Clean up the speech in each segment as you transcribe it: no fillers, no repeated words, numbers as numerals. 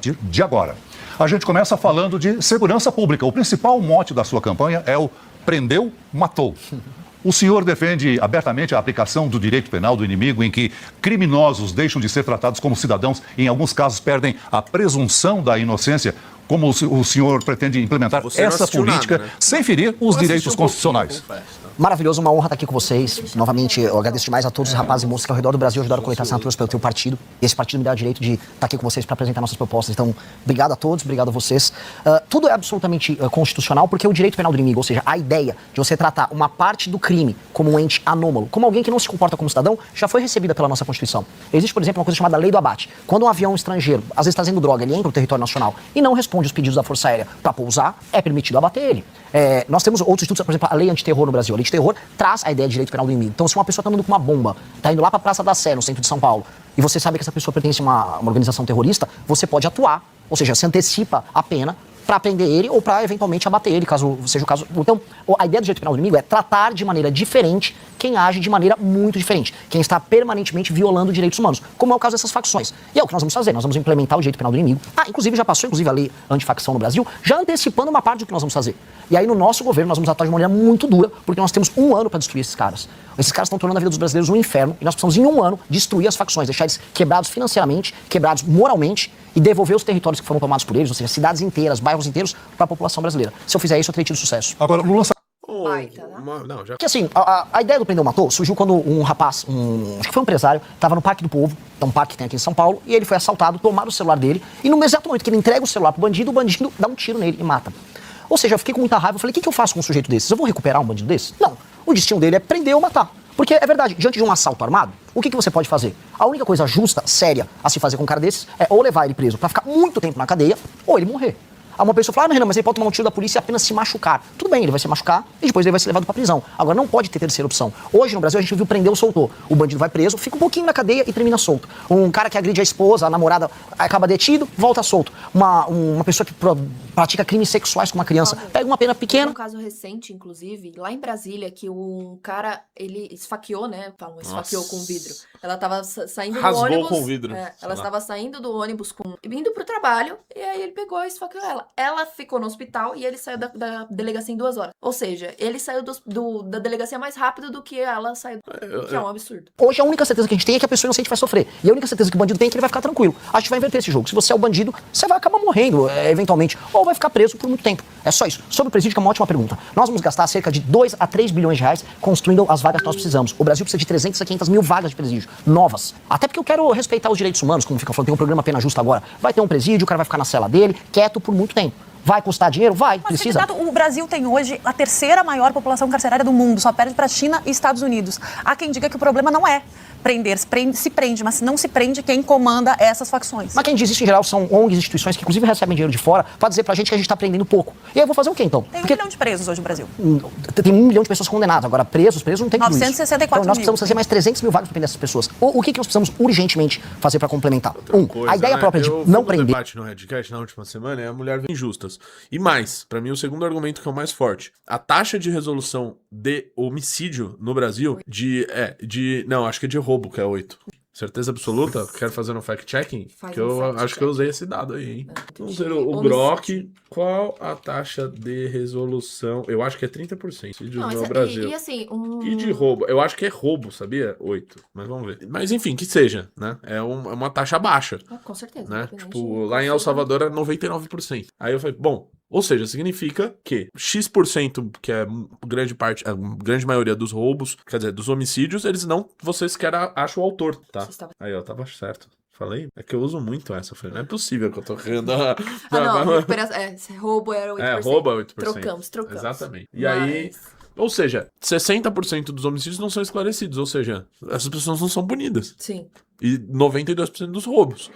De agora. A gente começa falando de segurança pública. O principal mote da sua campanha é o prendeu, matou. O senhor defende abertamente a aplicação do direito penal do inimigo, em que criminosos deixam de ser tratados como cidadãos e, em alguns casos, perdem a presunção da inocência. Como o senhor pretende implementar essa política nada, né? Sem ferir os direitos constitucionais? Maravilhoso, uma honra estar aqui com vocês. Novamente, eu agradeço demais a todos os rapazes e moças que ao redor do Brasil ajudaram a coletar assinaturas pelo teu partido. E esse partido me dá o direito de estar aqui com vocês para apresentar nossas propostas. Então, obrigado a todos, obrigado a vocês. Tudo é absolutamente constitucional, porque o direito penal do inimigo, ou seja, a ideia de você tratar uma parte do crime como um ente anômalo, como alguém que não se comporta como cidadão, já foi recebida pela nossa Constituição. Existe, por exemplo, uma coisa chamada Lei do Abate. Quando um avião estrangeiro, às vezes trazendo droga, ele entra no território nacional e não responde os pedidos da Força Aérea para pousar, é permitido abater ele. Nós temos outros institutos, por exemplo, a Lei Antiterror no Brasil. A Lei Antiterror traz a ideia de direito penal do inimigo. Então, se uma pessoa está andando com uma bomba, está indo lá para a Praça da Sé, no centro de São Paulo, e você sabe que essa pessoa pertence a uma organização terrorista, você pode atuar, ou seja, se antecipa a pena para prender ele ou para eventualmente abater ele, caso seja o caso. Então, a ideia do direito penal do inimigo é tratar de maneira diferente quem age de maneira muito diferente, quem está permanentemente violando direitos humanos, como é o caso dessas facções. E é o que nós vamos fazer, nós vamos implementar o direito penal do inimigo. Inclusive já passou, a lei antifacção no Brasil, já antecipando uma parte do que nós vamos fazer. E aí no nosso governo nós vamos atuar de maneira muito dura, porque nós temos 1 ano para destruir esses caras. Esses caras estão tornando a vida dos brasileiros um inferno, e nós precisamos em 1 ano destruir as facções, deixar eles quebrados financeiramente, quebrados moralmente, e devolver os territórios que foram tomados por eles, ou seja, cidades inteiras, bairros inteiros, para a população brasileira. Se eu fizer isso, eu terei tido sucesso. Agora, Lula... Porque assim, a ideia do Prendeu Matou surgiu quando um rapaz, acho que foi um empresário, estava no Parque do Povo, é um parque que tem aqui em São Paulo, e ele foi assaltado, tomaram o celular dele, e no exato momento que ele entrega o celular pro bandido, o bandido dá um tiro nele e mata. Ou seja, eu fiquei com muita raiva, eu falei, o que eu faço com um sujeito desses? Eu vou recuperar um bandido desse? Não. O destino dele é prender ou matar. Porque é verdade, diante de um assalto armado, o que você pode fazer? A única coisa justa, séria, a se fazer com um cara desses é ou levar ele preso pra ficar muito tempo na cadeia, ou ele morrer. Uma pessoa fala, Renan, mas ele pode tomar um tiro da polícia e apenas se machucar. Tudo bem, ele vai se machucar e depois ele vai ser levado pra prisão. Agora, não pode ter terceira opção. Hoje, no Brasil, a gente viu prender ou soltou. O bandido vai preso, fica um pouquinho na cadeia e termina solto. Um cara que agride a esposa, a namorada, acaba detido, volta solto. Uma pessoa que pratica crimes sexuais com uma criança, pega uma pena pequena. Um caso recente, inclusive, lá em Brasília, que um cara, ele esfaqueou, né? Esfaqueou com vidro. Ela tava saindo do ônibus. Com vidro. Ela estava saindo do ônibus, indo pro trabalho, e aí ele pegou e esfaqueou ela. Ela ficou no hospital e ele saiu da delegacia em 2 horas. Ou seja, ele saiu da delegacia mais rápido do que ela saiu. Que é um absurdo. Hoje a única certeza que a gente tem é que a pessoa inocente vai sofrer. E a única certeza que o bandido tem é que ele vai ficar tranquilo. A gente vai inverter esse jogo. Se você é o bandido, você vai acabar morrendo, eventualmente. Ou vai ficar preso por muito tempo. É só isso. Sobre o presídio, que é uma ótima pergunta. Nós vamos gastar cerca de 2 a 3 bilhões de reais construindo as vagas que nós precisamos. O Brasil precisa de 300 a 500 mil vagas de presídio. Novas. Até porque eu quero respeitar os direitos humanos, como fica falando. Tem um programa Pena Justa agora. Vai ter um presídio, o cara vai ficar na cela dele, quieto por muito tempo. Vai custar dinheiro? Vai, mas, precisa. Candidato, o Brasil tem hoje a 3ª maior população carcerária do mundo, só perde para a China e Estados Unidos. Há quem diga que o problema não é prender, se prende, mas não se prende quem comanda essas facções. Mas quem diz isso em geral são ONGs, instituições que inclusive recebem dinheiro de fora pra dizer pra gente que a gente tá prendendo pouco. E aí eu vou fazer o quê então? Tem 1 milhão de presos hoje no Brasil. Tem 1 milhão de pessoas condenadas. Agora presos não tem tudo isso. 964 então, nós precisamos fazer mais 300 mil vagas pra prender essas pessoas. O que nós precisamos urgentemente fazer pra complementar? A ideia própria de não prender... O debate no Redcast na última semana é a mulher vem injustas. E mais, pra mim o segundo argumento que é o mais forte. A taxa de resolução de homicídio no Brasil não, acho que é de roubo, que é 8. Certeza absoluta? Quero fazer um fact-checking? Que eu acho que eu usei esse dado aí, hein? Vamos ver o Grok. Qual a taxa de resolução? Eu acho que é 30% no Brasil. E assim... E de roubo? Eu acho que é roubo, sabia? 8. Mas vamos ver. Mas enfim, que seja, né? É uma taxa baixa. Com certeza. Né? Tipo, lá em El Salvador é 99%. Aí eu falei, bom... Ou seja, significa que X%, que é a grande maioria dos roubos, quer dizer, dos homicídios, eles não, você sequer acha o autor, tá? Aí, ó, tava certo. Falei? É que eu uso muito essa. Falei, não é possível que eu tô rindo. Roubo era 8%. Roubo é 8%. Trocamos. Exatamente. E aí... Ou seja, 60% dos homicídios não são esclarecidos. Ou seja, essas pessoas não são punidas. Sim. E 92% dos roubos.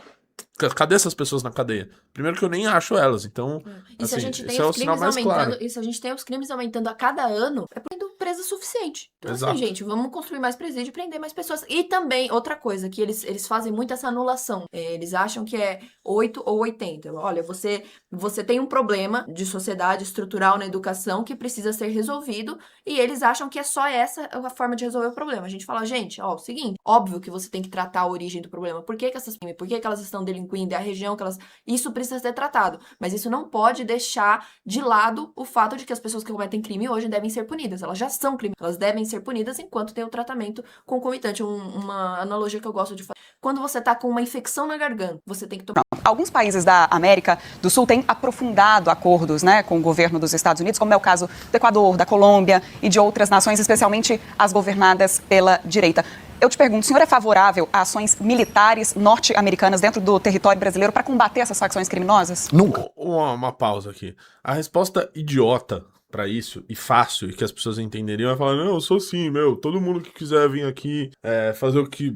Cadê essas pessoas na cadeia? Primeiro que eu nem acho elas, então... E se a gente tem os crimes aumentando a cada ano, é porque preso suficiente. Então, assim, gente, vamos construir mais presídio e prender mais pessoas. E também, outra coisa, que eles fazem muito essa anulação. Eles acham que é 8 ou 80. Olha, você tem um problema de sociedade estrutural na educação que precisa ser resolvido e eles acham que é só essa a forma de resolver o problema. A gente fala, gente, o seguinte, óbvio que você tem que tratar a origem do problema. Por que elas estão delinquindo? delinquindo, é a região que elas... Isso precisa ser tratado, mas isso não pode deixar de lado o fato de que as pessoas que cometem crime hoje devem ser punidas. Elas já são crime, elas devem ser punidas enquanto tem o tratamento concomitante. Uma analogia que eu gosto de fazer. Quando você tá com uma infecção na garganta, você tem que tomar... Alguns países da América do Sul têm aprofundado acordos, né, com o governo dos Estados Unidos, como é o caso do Equador, da Colômbia e de outras nações, especialmente as governadas pela direita. Eu te pergunto, o senhor é favorável a ações militares norte-americanas dentro do território brasileiro para combater essas facções criminosas? Nunca. Uma pausa aqui. A resposta idiota pra isso, e fácil, e que as pessoas entenderiam, é falar, não, eu sou sim, todo mundo que quiser vir aqui fazer o que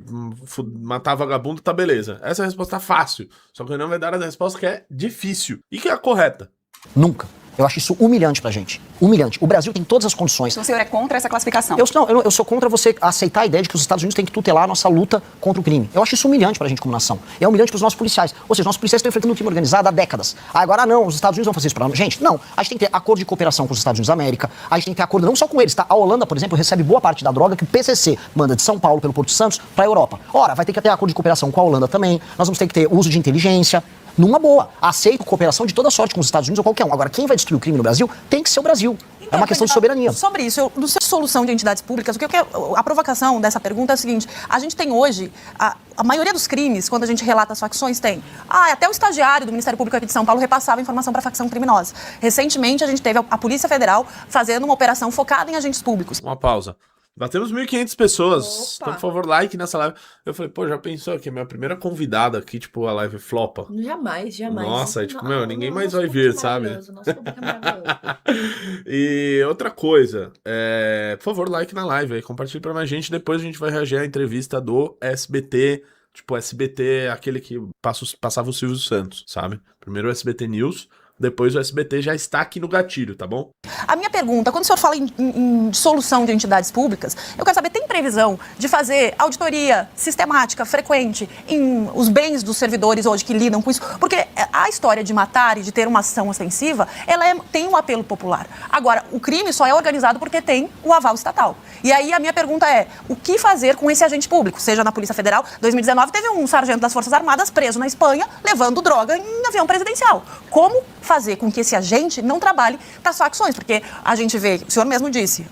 matar vagabundo, tá beleza. Essa é a resposta fácil, só que não vai dar a resposta que é difícil, e que é a correta. Nunca. Eu acho isso humilhante pra gente. Humilhante. O Brasil tem todas as condições. Então o senhor é contra essa classificação? Eu sou contra você aceitar a ideia de que os Estados Unidos têm que tutelar a nossa luta contra o crime. Eu acho isso humilhante pra gente como nação. É humilhante pros nossos policiais. Ou seja, nossos policiais estão enfrentando o crime organizado há décadas. Agora não, os Estados Unidos vão fazer isso pra nós. Gente, não. A gente tem que ter acordo de cooperação com os Estados Unidos da América. A gente tem que ter acordo não só com eles, tá? A Holanda, por exemplo, recebe boa parte da droga que o PCC manda de São Paulo pelo Porto Santos pra Europa. Ora, vai ter que ter acordo de cooperação com a Holanda também. Nós vamos ter que ter uso de inteligência. Numa boa. Aceito cooperação de toda sorte com os Estados Unidos ou qualquer um. Agora, quem vai destruir o crime no Brasil tem que ser o Brasil. É uma questão de soberania. Sobre isso, no seu solução de entidades públicas, a provocação dessa pergunta é a seguinte: a gente tem hoje, a maioria dos crimes, quando a gente relata as facções, tem. Até o estagiário do Ministério Público aqui de São Paulo repassava informação para a facção criminosa. Recentemente, a gente teve a Polícia Federal fazendo uma operação focada em agentes públicos. Uma pausa. Batemos 1.500 pessoas. Opa. Então, por favor, like nessa live. Eu falei, já pensou aqui? Minha primeira convidada aqui, a live flopa. Jamais. Nossa, ninguém mais vai vir, sabe? Nosso público é maravilhoso. E outra coisa, por favor, like na live aí, compartilhe pra mais gente. Depois a gente vai reagir à entrevista do SBT. O SBT, aquele que passava o Silvio Santos, sabe? Primeiro o SBT News. Depois o SBT já está aqui no gatilho, tá bom? A minha pergunta, quando o senhor fala em dissolução de entidades públicas, eu quero saber, tem previsão de fazer auditoria sistemática, frequente, em os bens dos servidores hoje que lidam com isso? Porque a história de matar e de ter uma ação ostensiva, tem um apelo popular. Agora, o crime só é organizado porque tem o aval estatal. E aí a minha pergunta é, o que fazer com esse agente público? Seja na Polícia Federal, 2019 teve um sargento das Forças Armadas preso na Espanha, levando droga em avião presidencial. Como fazer com que esse agente não trabalhe para as facções? Porque a gente vê, o senhor mesmo disse,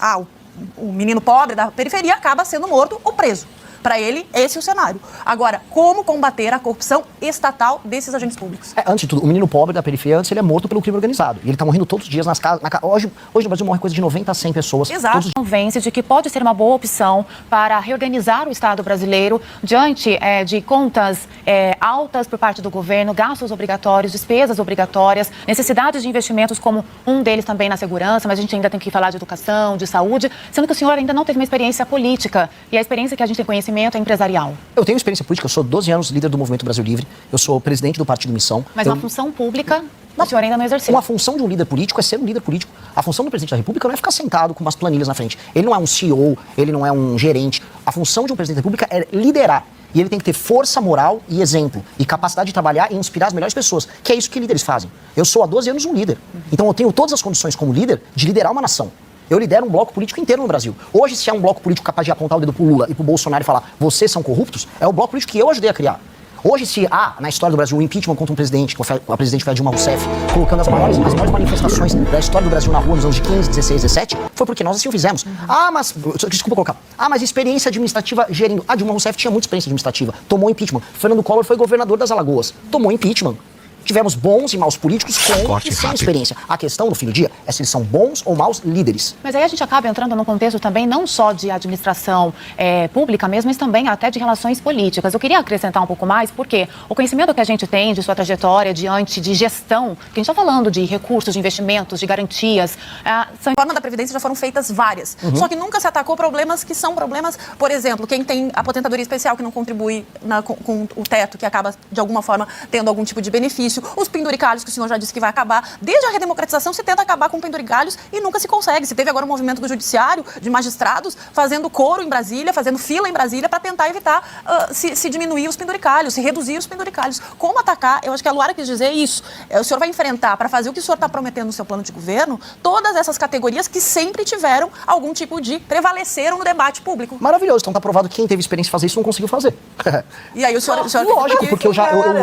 o menino pobre da periferia acaba sendo morto ou preso. Para ele, esse é o cenário. Agora, como combater a corrupção estatal desses agentes públicos? Antes de tudo, o menino pobre da periferia, antes ele é morto pelo crime organizado. E ele tá morrendo todos os dias nas casas. Hoje no Brasil morre coisa de 90 a 100 pessoas. Exato. Convence de que pode ser uma boa opção para reorganizar o Estado brasileiro diante de contas altas por parte do governo, gastos obrigatórios, despesas obrigatórias, necessidades de investimentos como um deles também na segurança, mas a gente ainda tem que falar de educação, de saúde, sendo que o senhor ainda não teve uma experiência política e a experiência que a gente tem conhecimento é empresarial. Eu tenho experiência política, eu sou 12 anos líder do Movimento Brasil Livre, eu sou presidente do Partido Missão. Mas uma função pública, o senhor ainda não exerceu. Uma função de um líder político é ser um líder político. A função do presidente da República não é ficar sentado com umas planilhas na frente. Ele não é um CEO, ele não é um gerente. A função de um presidente da República é liderar. E ele tem que ter força moral e exemplo, e capacidade de trabalhar e inspirar as melhores pessoas, que é isso que líderes fazem. Eu sou há 12 anos um líder. Então eu tenho todas as condições como líder de liderar uma nação. Eu lidero um bloco político inteiro no Brasil. Hoje, se há um bloco político capaz de apontar o dedo pro Lula e pro Bolsonaro e falar, vocês são corruptos, é o bloco político que eu ajudei a criar. Hoje, se há, na história do Brasil, um impeachment contra um presidente, a presidente foi a Dilma Rousseff, colocando as maiores manifestações da história do Brasil na rua nos anos de 15, 16, 17, foi porque nós assim o fizemos. Desculpa colocar. Mas experiência administrativa gerindo. A Dilma Rousseff tinha muita experiência administrativa. Tomou impeachment. Fernando Collor foi governador das Alagoas. Tomou impeachment. Tivemos bons e maus políticos com e sem experiência. A questão, no fim do dia, é se eles são bons ou maus líderes. Mas aí a gente acaba entrando num contexto também não só de administração pública mesmo, mas também até de relações políticas. Eu queria acrescentar um pouco mais, porque o conhecimento que a gente tem de sua trajetória diante de gestão, que a gente está falando de recursos, de investimentos, de garantias... Na reforma da Previdência já foram feitas várias. Só que nunca se atacou problemas que são problemas, por exemplo, quem tem aposentadoria especial que não contribui com o teto, que acaba, de alguma forma, tendo algum tipo de benefício. judício, os penduricalhos, que o senhor já disse que vai acabar. Desde a redemocratização se tenta acabar com penduricalhos e nunca se consegue. Se teve agora um movimento do judiciário, de magistrados, fazendo coro em Brasília, fazendo fila em Brasília para tentar evitar se diminuir os penduricalhos, se reduzir os penduricalhos. Como atacar? Eu acho que a Luara quis dizer isso. O senhor vai enfrentar, para fazer o que o senhor está prometendo no seu plano de governo, todas essas categorias que sempre tiveram algum tipo de prevaleceram no debate público. Maravilhoso. Então tá provado que quem teve experiência de fazer isso não conseguiu fazer. E aí o senhor lógico, porque eu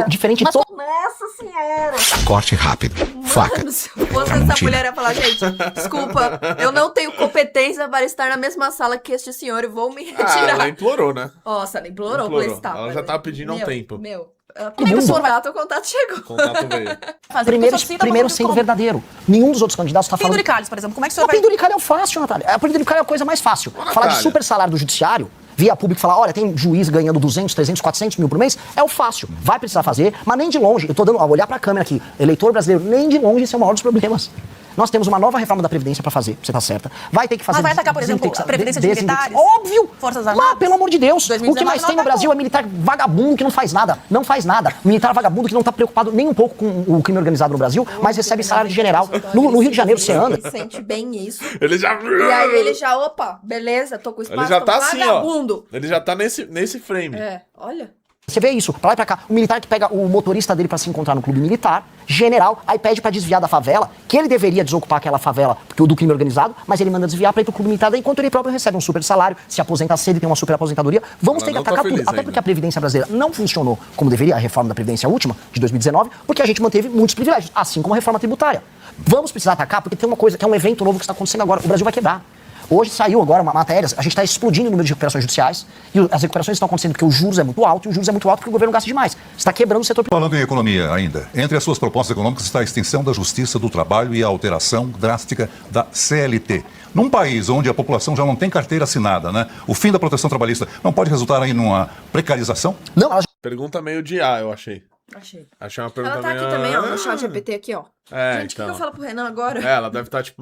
diferente de todo... Nossa senhora! Corte rápido. Faca. Mano, se eu fosse essa mulher, ia falar, gente, desculpa, eu não tenho competência para estar na mesma sala que este senhor e vou me retirar. Ela implorou, né? Nossa, ela implorou. Ela já tava pedindo há um tempo. O contato chegou. O contato veio. Primeiro sendo verdadeiro. Nenhum dos outros candidatos está falando... Penduricalhos, por exemplo, como é que o senhor vai... Penduricalho é fácil, Natália. A penduricalho é a coisa mais fácil. Falar de super salário do judiciário, via público falar, olha, tem juiz ganhando 200, 300, 400 mil por mês, é o fácil. Vai precisar fazer, mas nem de longe. Eu tô dando, olhar pra câmera aqui, eleitor brasileiro, nem de longe esse é o maior dos problemas. Nós temos uma nova reforma da Previdência pra fazer, você tá certa. Vai ter que fazer... Mas vai atacar, por exemplo, a Previdência de militares? Óbvio! Forças Armadas? Pelo amor de Deus. 2019 o que mais tem no Brasil é militar vagabundo que não faz nada. Não faz nada. Militar vagabundo que não tá preocupado nem um pouco com o crime organizado no Brasil, mas recebe salário de general. No Rio de Janeiro você anda... Ele sente bem isso. Ele já... E aí ele já, opa, beleza, tô com espaço, ele já tá tô assim, vagabundo. Ó. Ele já tá nesse frame. Olha... Você vê isso, pra lá e pra cá. O militar que pega o motorista dele pra se encontrar no clube militar, general, aí pede pra desviar da favela, que ele deveria desocupar aquela favela do crime organizado, mas ele manda desviar pra ir pro clube militar, enquanto ele próprio recebe um super salário, se aposenta cedo e tem uma super aposentadoria. Vamos ter que atacar tudo. Até porque a Previdência brasileira não funcionou como deveria, a reforma da Previdência última, de 2019, porque a gente manteve muitos privilégios, assim como a reforma tributária. Vamos precisar atacar, porque tem uma coisa, que é um evento novo que está acontecendo agora. O Brasil vai quebrar. Hoje saiu agora uma matéria, a gente está explodindo o número de recuperações judiciais e as recuperações estão acontecendo porque o juros é muito alto e o juros é muito alto porque o governo gasta demais. Está quebrando o setor privado. Falando em economia ainda, entre as suas propostas econômicas está a extensão da justiça do trabalho e a alteração drástica da CLT. Num país onde a população já não tem carteira assinada, né? O fim da proteção trabalhista não pode resultar aí numa precarização? Não, ela... Pergunta meio de A, eu achei. Achei uma pergunta ela tá meio... aqui também, ó, no chat GPT aqui, ó. Gente, então. o que eu falo pro Renan agora? Ela deve estar, tipo,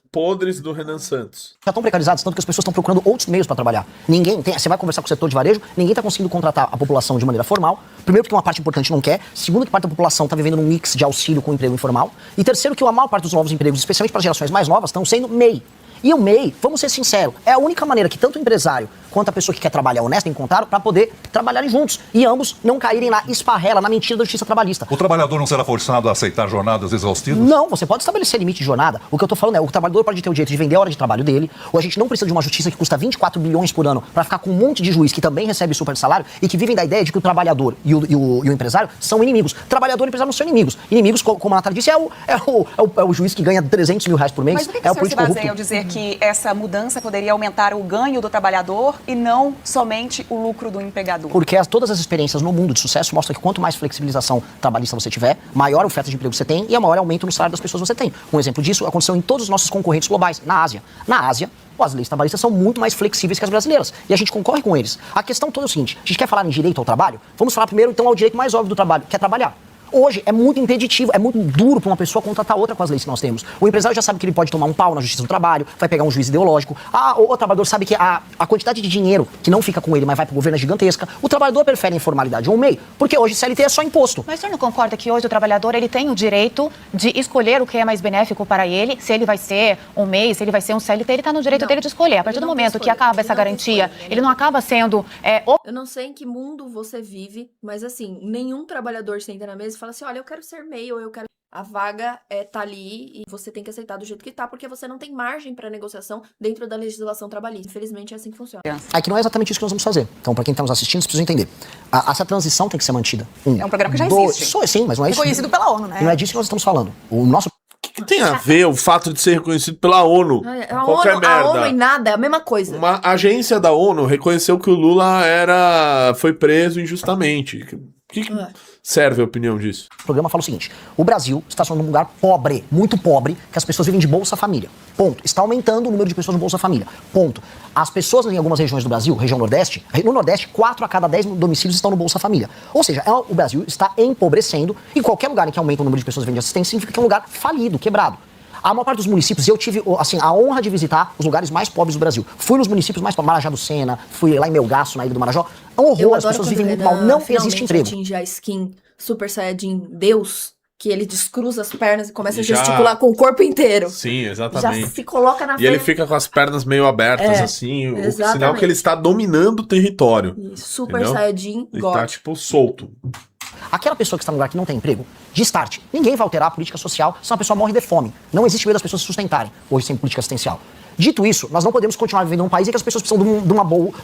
podres do Renan Santos. Já estão precarizados, tanto que as pessoas estão procurando outros meios para trabalhar. Você vai conversar com o setor de varejo, ninguém está conseguindo contratar a população de maneira formal. Primeiro, porque uma parte importante não quer. Segundo, que parte da população está vivendo num mix de auxílio com emprego informal. E terceiro, que a maior parte dos novos empregos, especialmente para as gerações mais novas, estão sendo MEI. E o MEI, vamos ser sinceros, é a única maneira que tanto o empresário quanto a pessoa que quer trabalhar honesta encontraram para poder trabalharem juntos e ambos não caírem na esparrela, na mentira da justiça trabalhista. O trabalhador não será forçado a aceitar jornadas exaustivas? Não, você pode estabelecer limite de jornada. O que eu tô falando é, o trabalhador pode ter o direito de vender a hora de trabalho dele, ou a gente não precisa de uma justiça que custa 24 bilhões por ano para ficar com um monte de juiz que também recebe super salário e que vivem da ideia de que o trabalhador e o empresário são inimigos. Trabalhador e empresário não são inimigos. Inimigos, como a Natália disse, é o juiz que ganha 300 mil reais por mês. Mas por que o senhor se baseia ao dizer que essa mudança poderia aumentar o ganho do trabalhador e não somente o lucro do empregador? Porque todas as experiências no mundo de sucesso mostram que quanto mais flexibilização trabalhista você tiver, maior oferta de emprego você tem e maior aumento no salário das pessoas você tem. Um exemplo disso aconteceu em todos os nossos concorrentes globais, na Ásia. Na Ásia, as leis trabalhistas são muito mais flexíveis que as brasileiras. E a gente concorre com eles. A questão toda é o seguinte, a gente quer falar em direito ao trabalho? Vamos falar primeiro, então, ao direito mais óbvio do trabalho, que é trabalhar. Hoje é muito impeditivo, é muito duro para uma pessoa contratar outra com as leis que nós temos. O empresário já sabe que ele pode tomar um pau na justiça do trabalho, vai pegar um juiz ideológico. O trabalhador sabe que a quantidade de dinheiro que não fica com ele, mas vai para o governo é gigantesca. O trabalhador prefere a informalidade ou um MEI, porque hoje CLT é só imposto. Mas o senhor não concorda que hoje o trabalhador ele tem o direito de escolher o que é mais benéfico para ele? Se ele vai ser um MEI, se ele vai ser um CLT, ele está no direito dele de escolher. A partir do momento que acaba essa garantia, ele não acaba sendo... Eu não sei em que mundo você vive, mas assim, nenhum trabalhador senta na mesa e fala assim, olha, eu quero ser MEI ou eu quero... A vaga tá ali e você tem que aceitar do jeito que tá, porque você não tem margem para negociação dentro da legislação trabalhista. Infelizmente é assim que funciona. Aqui não é exatamente isso que nós vamos fazer. Então, para quem está nos assistindo, vocês precisam entender. Essa transição tem que ser mantida. É um programa que já existe. Sim, mas não é isso. Reconhecido pela ONU, né? Não é disso que nós estamos falando. O nosso... O que tem a ver o fato de ser reconhecido pela ONU? A ONU e nada, é a mesma coisa. Uma agência da ONU reconheceu que o Lula foi preso injustamente. O que serve a opinião disso? O programa fala o seguinte, o Brasil está sendo um lugar pobre, muito pobre, que as pessoas vivem de Bolsa Família. Ponto. Está aumentando o número de pessoas no Bolsa Família. Ponto. As pessoas em algumas regiões do Brasil, região Nordeste, no Nordeste, 4 a cada 10 domicílios estão no Bolsa Família. Ou seja, o Brasil está empobrecendo e qualquer lugar em que aumenta o número de pessoas vivendo de assistência significa que é um lugar falido, quebrado. A maior parte dos municípios, eu tive assim, a honra de visitar os lugares mais pobres do Brasil. Fui nos municípios mais pobres, Marajá do Sena, fui lá em Melgaço, na Ilha do Marajó. É um horror, as pessoas vivem muito mal, não existe emprego. Atinge a skin Super Saiyajin Deus, que ele descruza as pernas e começa a gesticular com o corpo inteiro. Sim, exatamente. Já se coloca na frente. E ele fica com as pernas meio abertas, assim, o sinal que ele está dominando o território. Isso, Super Saiyajin Ele God. tá, tipo, solto. Aquela pessoa que está no lugar que não tem emprego, de start, ninguém vai alterar a política social se uma pessoa morre de fome. Não existe meio das pessoas se sustentarem, hoje sem política assistencial. Dito isso, nós não podemos continuar vivendo num país em que as pessoas precisam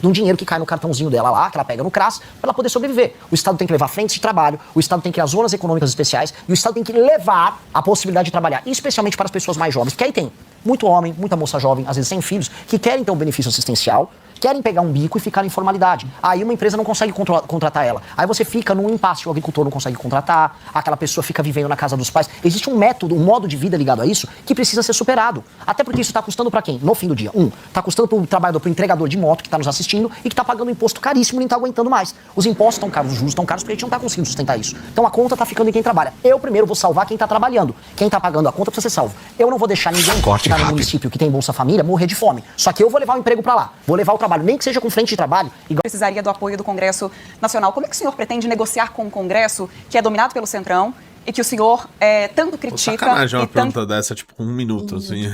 de um dinheiro que cai no cartãozinho dela lá, que ela pega no CRAS, para ela poder sobreviver. O Estado tem que levar frentes de trabalho, o Estado tem que criar zonas econômicas especiais e o Estado tem que levar a possibilidade de trabalhar, especialmente para as pessoas mais jovens, porque aí tem muito homem, muita moça jovem, às vezes sem filhos, que querem ter um benefício assistencial, querem pegar um bico e ficar em formalidade. Aí uma empresa não consegue contratar ela. Aí você fica num impasse, o agricultor não consegue contratar, aquela pessoa fica vivendo na casa dos pais. Existe um método, um modo de vida ligado a isso que precisa ser superado. Até porque isso está custando para quem? No fim do dia. Está custando para o trabalhador, para o entregador de moto que está nos assistindo e que está pagando um imposto caríssimo e nem está aguentando mais. Os impostos estão caros, os juros estão caros porque a gente não está conseguindo sustentar isso. Então a conta está ficando em quem trabalha. Eu primeiro vou salvar quem está trabalhando. Quem está pagando a conta precisa ser salvo. Eu não vou deixar ninguém que está no município que tem Bolsa Família morrer de fome. Só que eu vou levar o emprego para lá. Vou levar o trabalho, nem que seja com frente de trabalho. Precisaria do apoio do Congresso Nacional. Como é que o senhor pretende negociar com o Congresso, que é dominado pelo Centrão, e que o senhor tanto critica... Sacanagem uma pergunta dessa, tipo, com 1 minuto, assim.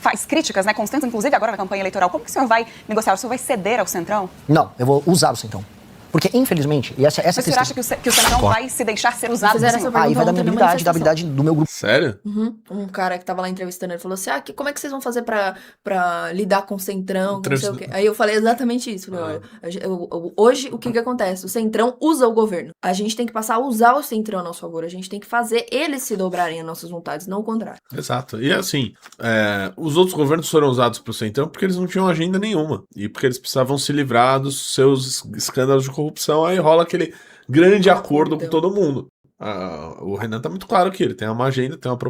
Faz críticas, né, constantes, inclusive agora na campanha eleitoral. Como que o senhor vai negociar? O senhor vai ceder ao Centrão? Não, eu vou usar o Centrão. Porque, infelizmente, e essa Mas o senhor acha que o Centrão vai se deixar ser usado? Aí vai da minha habilidade, da habilidade do meu grupo. Sério? Um cara que tava lá entrevistando, ele falou assim, como é que vocês vão fazer pra lidar com o Centrão, não sei o quê. Aí eu falei exatamente isso. Falei, olha, hoje, o que acontece? O Centrão usa o governo. A gente tem que passar a usar o Centrão a nosso favor. A gente tem que fazer eles se dobrarem às nossas vontades, não o contrário. Exato. E assim, os outros governos foram usados pro Centrão porque eles não tinham agenda nenhuma. E porque eles precisavam se livrar dos seus escândalos de corrupção. Aí rola aquele grande acordo com todo mundo. O Renan tá muito claro que ele tem uma agenda, tem uma proposta.